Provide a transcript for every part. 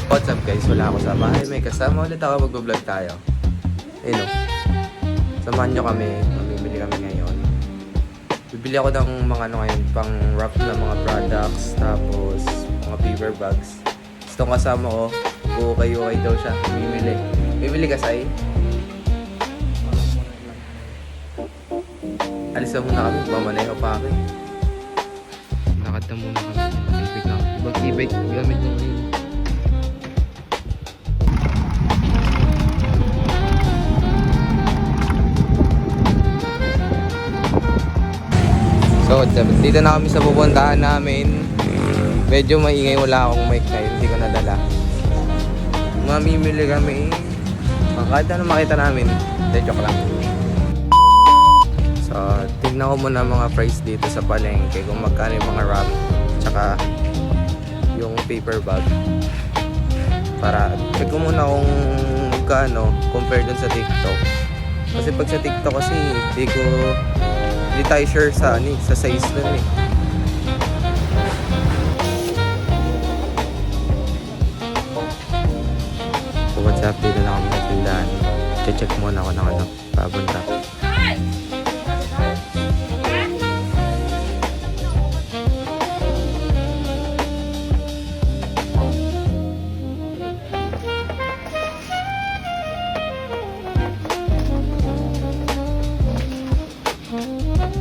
What's up guys? Wala ako sa bahay. May kasama ulit ako, mag-vlog tayo. Ayun o. Samahan nyo kami. Mamimili kami ngayon. Bibili ako ng mga ano ngayon, pang wrap na mga products. Tapos mga paper bags. Gusto kong kasama ko. Okay daw siya. Bibili. Bibili ka, Sai? Alis na muna kami. Mamanayo pa kami. Lakad na muna kami. Ibig na. Ibig gamit mo ngayon. So, dito na kami sa pupuntahan namin. Medyo maingay, wala akong mic na yun. Hindi ko nadala. Mamimili kami. Kahit ano makita namin. Hindi, joke lang. So, tignan ko muna mga price dito sa palengke. Kung magkano yung mga wrap. Tsaka yung paper bag. Para check ko muna kung magkano compare dun sa TikTok. Kasi pag sa TikTok kasi hindi tayo sure sa size nun eh. So what's up, dito na kami sa tindahan. Check muna ako ng papunta.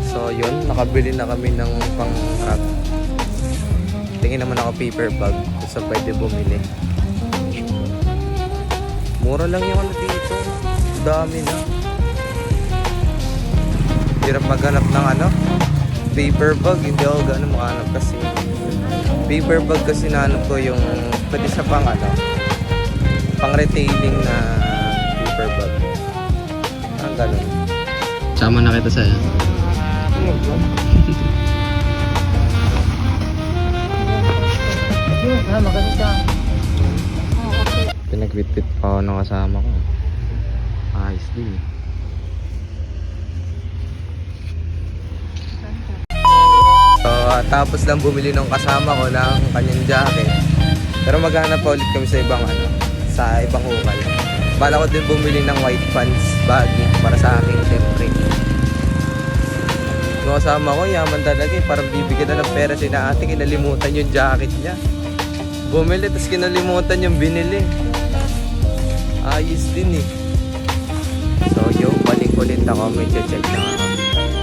So yun, nakabili na kami ng pang-wrap. Tingin naman ako paper bag kung saan pwede bumili. Mura lang yung ano dito. Dami na. Hirap maghanap ng paper bag. Hindi ako gano'n makahanap kasi paper bag kasi nahanap ko yung pwede sa pang retailing na paper bag. Ang gano'n. Sama na kita sa'yo. Maganda. Pinagwit-wit pa ako ng kasama ko. Ayos din eh. So, tapos lang bumili ng kasama ko ng kanyang jacket. Pero maghanap pa ulit kami sa ibang hukay. Bala ko din bumili ng white pants, baggy, para sa akin syempre. Yung kasama ko, yaman talaga eh. Parang bibigyan na ng pera si na ate, kinalimutan yung jacket niya. Bumili, tapos kinalimutan yung binili. Ayos din eh. So balik ulit ako, may check na ako.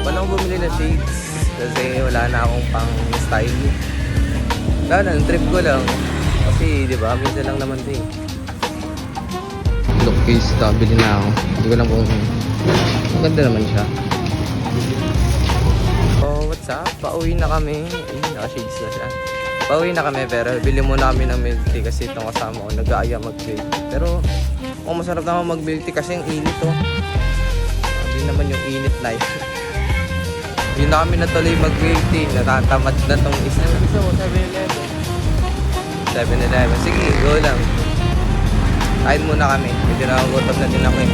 Walang bumili na shades kasi wala na akong pang style. Wala na, trip ko lang. Kasi di ba, minsan lang naman din. Look case, bili na ako. Hindi ko lang kung maganda naman siya. So what's up? Pauwi na kami. Naka-shades na siya. Pauwi na kami pero bili muna kami ng milk tea kasi itong kasama ko nag-aaya mag-milk tea. Pero masarap naman mag-milk tea kasi ang init Hindi naman yung init na yun. Hindi na kami natuloy mag-milk tea. Natatamad na tong isa. Gusto mo 7-Eleven? 7-Eleven. Sige, go lang. Kain muna kami. Medyo nakagutom na din ako eh.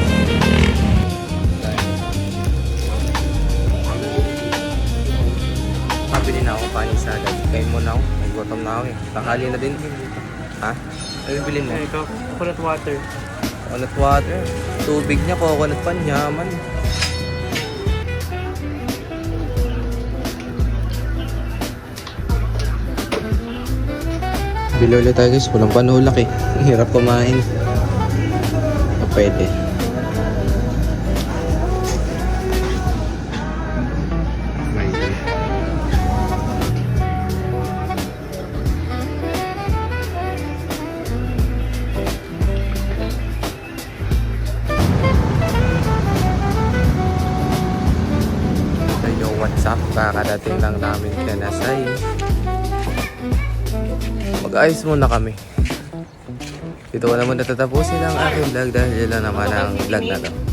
Pabili na ako kanin salad. Kain muna ako. Gutom na ako eh. Tanghali na din. Ha? Ano bilhin mo? Ito, coconut water. Coconut water. Tubig niya, coconut pa, yaman. Bili ulit tayo guys. Walang panulak eh. Hirap kumain. Pwede. What's up? Kakadating lang namin kay Nasay. Mag-ayos muna kami. Dito ko naman natatapusin ang aking vlog dahil yun lang naman ang vlog na to.